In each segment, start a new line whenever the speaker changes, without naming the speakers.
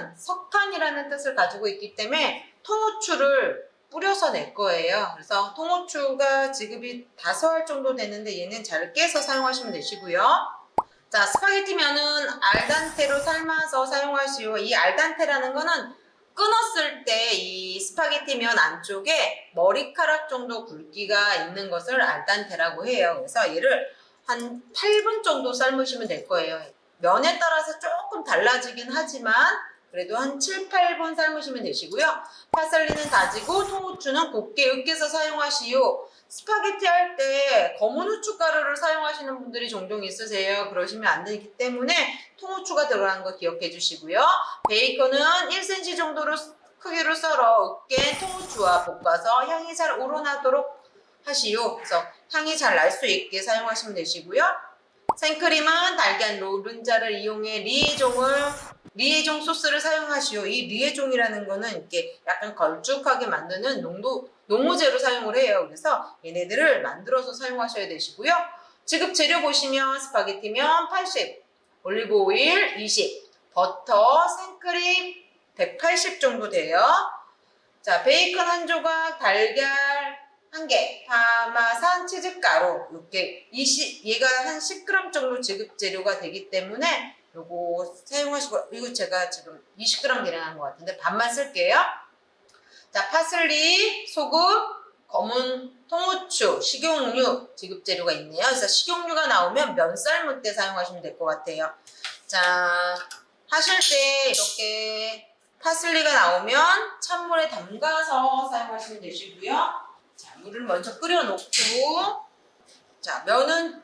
베이컨은 석탄이라는 뜻을 가지고 있기 때문에 통후추를 뿌려서 낼 거예요. 그래서 통후추가 지급이 5알 정도 되는데 얘는 잘 깨서 사용하시면 되시고요. 자, 스파게티 면은 알단테로 삶아서 사용하시오. 이 알단테라는 거는 끊었을 때 이 스파게티 면 안쪽에 머리카락 정도 굵기가 있는 것을 알단테라고 해요. 그래서 얘를 한 8분 정도 삶으시면 될 거예요. 면에 따라서 조금 달라지긴 하지만 그래도 한 7, 8분 삶으시면 되시고요. 파슬리는 다지고 통후추는 곱게 으깨서 사용하시오. 스파게티 할 때 검은 후춧가루를 사용하시는 분들이 종종 있으세요. 그러시면 안 되기 때문에 통후추가 들어간 거 기억해 주시고요. 베이컨은 1cm 정도로 크기로 썰어 으깬 통후추와 볶아서 향이 잘 우러나도록 하시오. 그래서 향이 잘 날 수 있게 사용하시면 되시고요. 생크림은 달걀 노른자를 이용해 리에종 소스를 사용하시오. 이 리에종이라는 거는 이렇게 약간 걸쭉하게 만드는 농무제로 사용을 해요. 그래서 얘네들을 만들어서 사용하셔야 되시고요. 지급 재료 보시면 스파게티면 80, 올리브오일 20, 버터, 생크림 180 정도 돼요. 자, 베이컨 한 조각, 달걀 1개, 파마산 치즈가루 이렇게 얘가 한 10g 정도 지급 재료가 되기 때문에 요거 사용하시고, 이거 제가 지금 20g 대량 것 같은데 반만 쓸게요. 자, 파슬리, 소금, 검은 통후추, 식용유 지급 재료가 있네요. 그래서 식용유가 나오면 면 삶을 때 사용하시면 될 것 같아요. 자, 하실 때 이렇게 파슬리가 나오면 찬물에 담가서 사용하시면 되시고요. 자, 물을 먼저 끓여놓고, 자, 면은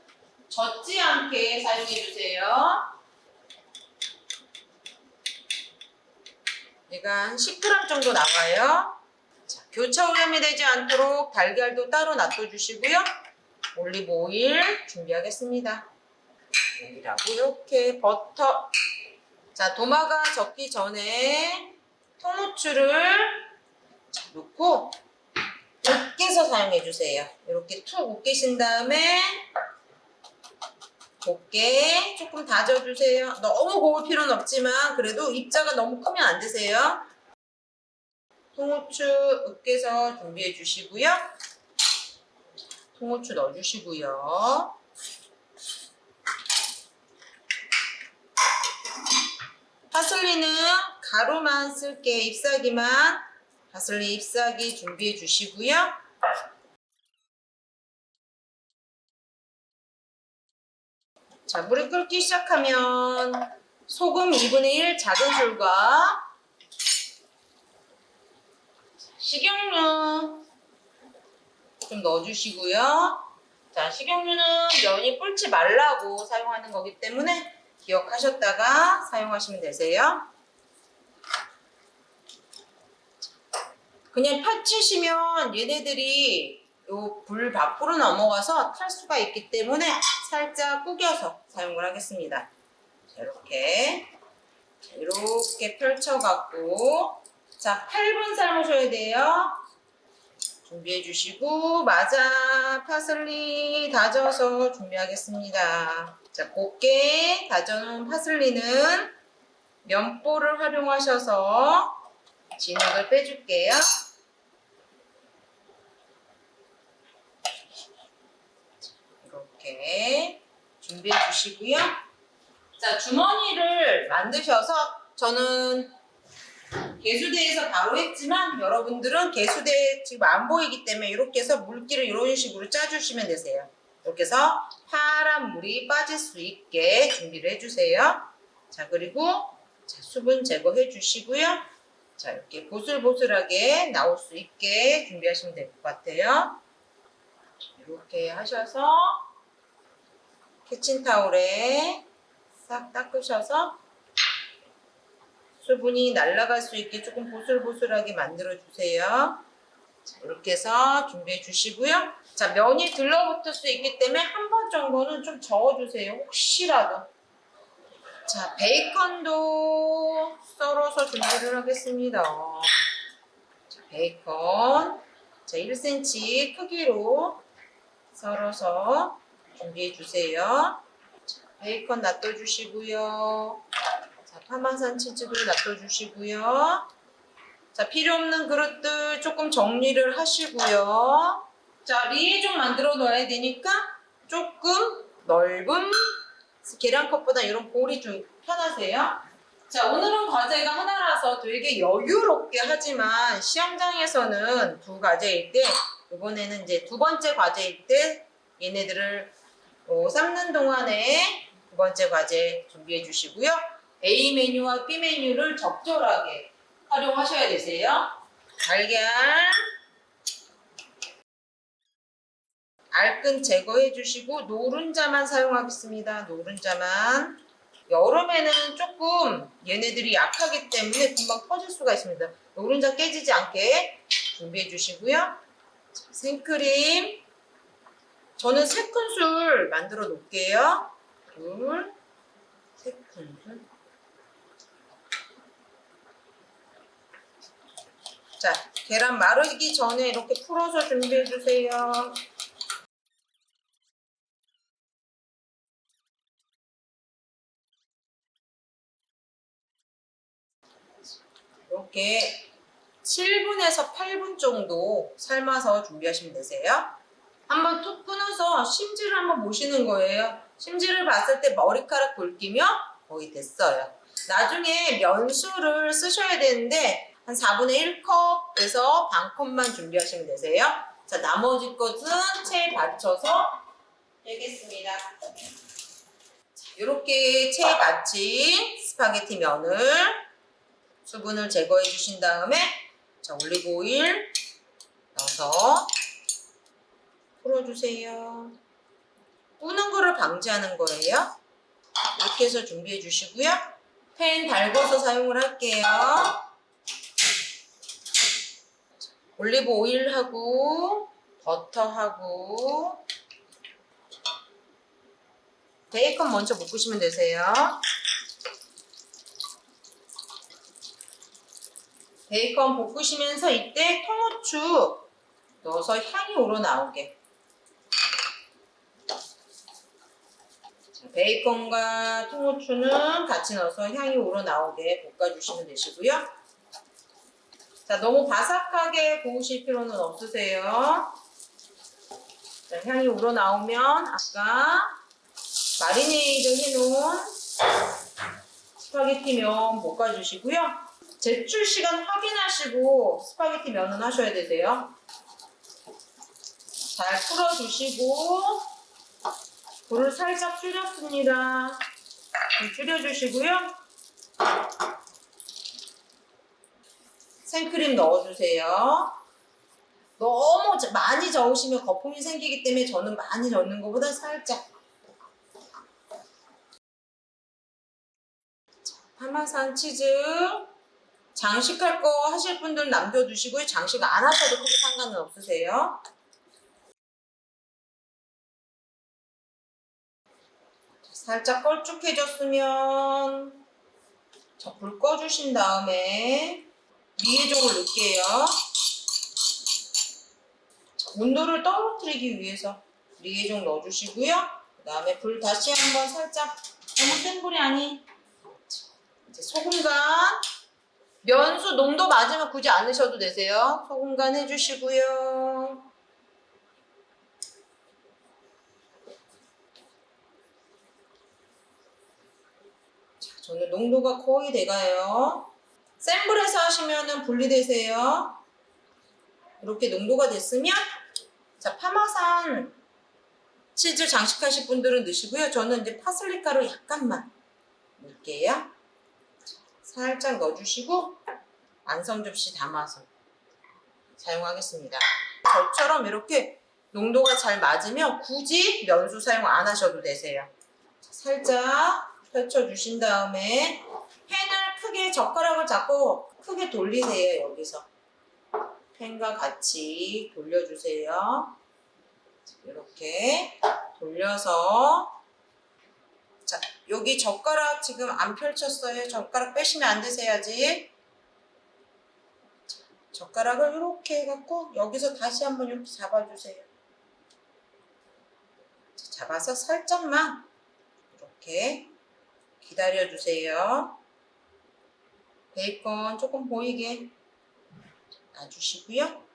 젖지 않게 사용해주세요. 얘가 한 10g 정도 나와요. 자, 교차 오염이 되지 않도록 달걀도 따로 놔둬주시고요. 올리브 오일 준비하겠습니다. 오일하고 이렇게 버터. 자, 도마가 젖기 전에 통후추를 넣고 으깨서 사용해주세요. 이렇게 툭 으깨신 다음에 곱게 조금 다져주세요. 너무 고울 필요는 없지만 그래도 입자가 너무 크면 안 되세요. 통후추 으깨서 준비해 주시고요. 통후추 넣어주시고요. 파슬리는 가루만 쓸게, 잎사귀만. 파슬리 잎사귀 준비해 주시고요. 자, 물이 끓기 시작하면 소금 2분의 1 작은 술과 식용유 좀 넣어주시고요. 자, 식용유는 면이 불지 말라고 사용하는 거기 때문에 기억하셨다가 사용하시면 되세요. 그냥 펼치시면 얘네들이 요 불 밖으로 넘어가서 탈 수가 있기 때문에 살짝 구겨서 사용을 하겠습니다. 자, 이렇게 펼쳐갖고, 자, 8분 삶으셔야 돼요. 준비해 주시고, 마자, 파슬리 다져서 준비하겠습니다. 자, 곱게 다져놓은 파슬리는 면보를 활용하셔서 진액을 빼줄게요. 이렇게 준비해 주시고요. 자, 주머니를 만드셔서 저는 개수대에서 바로 했지만 여러분들은 개수대 지금 안 보이기 때문에 이렇게 해서 물기를 이런 식으로 짜주시면 되세요. 이렇게 해서 파란 물이 빠질 수 있게 준비를 해주세요. 자, 그리고 자, 수분 제거해 주시고요. 자, 이렇게 보슬보슬하게 나올 수 있게 준비하시면 될 것 같아요. 이렇게 하셔서 키친타올에 싹 닦으셔서 수분이 날아갈 수 있게 조금 보슬보슬하게 만들어 주세요. 자, 이렇게 해서 준비해 주시고요. 자, 면이 들러붙을 수 있기 때문에 한 번 정도는 좀 저어주세요. 혹시라도. 자, 베이컨도 썰어서 준비를 하겠습니다. 자, 베이컨. 자, 1cm 크기로 썰어서 준비해 주세요. 자, 베이컨 놔둬 주시고요. 자, 파마산 치즈도 놔둬주시고요. 자, 필요 없는 그릇들 조금 정리를 하시고요. 자, 리에종 만들어 놔야 되니까 조금 넓은 계량컵보다 이런 볼이 좀 편하세요. 자, 오늘은 과제가 하나라서 되게 여유롭게 하지만 시험장에서는 두 과제일 때, 이번에는 이제 두 번째 과제일 때 얘네들을 삶는 동안에 두 번째 과제 준비해 주시고요. A 메뉴와 B 메뉴를 적절하게 활용하셔야 되세요. 달걀, 알끈 제거해 주시고 노른자만 사용하겠습니다. 노른자만. 여름에는 조금 얘네들이 약하기 때문에 금방 퍼질 수가 있습니다. 노른자 깨지지 않게 준비해 주시고요. 생크림. 저는 3큰술 만들어 놓을게요. 둘, 3큰술. 자, 계란 마르기 전에 이렇게 풀어서 준비해 주세요. 이렇게 7분에서 8분 정도 삶아서 준비하시면 되세요. 한번 툭 끊어서 심지를 한번 보시는 거예요. 심지를 봤을 때 머리카락 굵기면 거의 됐어요. 나중에 면수를 쓰셔야 되는데 한 4분의 1컵에서 반컵만 준비하시면 되세요. 자, 나머지 것은 체에 받쳐서 빼겠습니다. 이렇게 체에 받친 스파게티 면을 수분을 제거해 주신 다음에 자, 올리브 오일 넣어서 풀어주세요. 뿌는 거를 방지하는 거예요. 이렇게 해서 준비해 주시고요. 팬 달궈서 사용을 할게요. 올리브 오일하고 버터하고 베이컨 먼저 볶으시면 되세요. 베이컨 볶으시면서 이때 통후추 넣어서 향이 우러나오게. 베이컨과 통후추는 같이 넣어서 향이 우러나오게 볶아주시면 되시고요. 자, 너무 바삭하게 구우실 필요는 없으세요. 자, 향이 우러나오면 아까 마리네이드 해놓은 스파게티 면 볶아주시고요. 제출 시간 확인하시고 스파게티 면은 하셔야 되세요. 잘 풀어주시고 불을 살짝 줄였습니다. 불 줄여주시고요. 생크림 넣어주세요. 너무 많이 저으시면 거품이 생기기 때문에 저는 많이 넣는 것보다 살짝. 파마산 치즈. 장식할 거 하실 분들 남겨두시고요. 장식 안 하셔도 크게 상관은 없으세요. 살짝 걸쭉해졌으면 자, 불 꺼주신 다음에 리에종을 넣을게요. 자, 온도를 떨어뜨리기 위해서 리에종 넣어주시고요. 그 다음에 불 다시 한번 살짝 너무 센 불이 아닌 이제 소금 간 면수 농도 맞으면 굳이 안 넣으셔도 되세요. 소금 간 해주시고요. 자, 저는 농도가 거의 돼가요. 센 불에서 하시면 분리되세요. 이렇게 농도가 됐으면 자, 파마산 치즈 장식하실 분들은 넣으시고요. 저는 이제 파슬리 가루 약간만 넣을게요. 살짝 넣어주시고 완성 접시 담아서 사용하겠습니다. 저처럼 이렇게 농도가 잘 맞으면 굳이 면수 사용 안 하셔도 되세요. 살짝 펼쳐주신 다음에 팬을 크게 젓가락을 잡고 크게 돌리세요. 여기서 팬과 같이 돌려주세요. 이렇게 돌려서 자, 여기 젓가락 지금 안 펼쳤어요. 젓가락 빼시면 안 되세요. 아직 젓가락을 이렇게 해갖고 여기서 다시 한번 이렇게 잡아주세요. 잡아서 살짝만 이렇게 기다려주세요. 베이컨 조금 보이게 놔주시고요.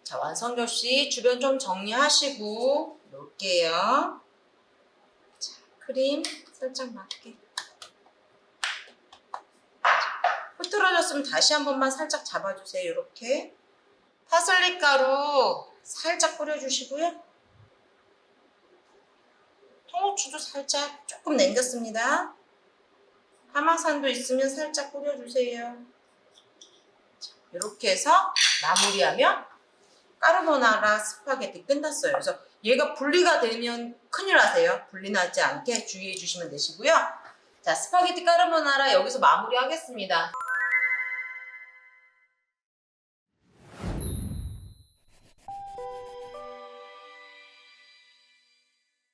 자, 완성조 씨 주변 좀 정리하시고 놓을게요. 자, 크림 살짝 맞게. 흐트러졌으면 다시 한 번만 살짝 잡아주세요. 이렇게. 파슬리 가루 살짝 뿌려주시고요. 통후추도 살짝 조금 남겼습니다. 파마산도 있으면 살짝 뿌려주세요. 이렇게 해서 마무리하면 까르보나라 스파게티 끝났어요. 그래서 얘가 분리가 되면 큰일 나세요. 분리 나지 않게 주의해 주시면 되시고요. 자, 스파게티 까르보나라 여기서 마무리하겠습니다.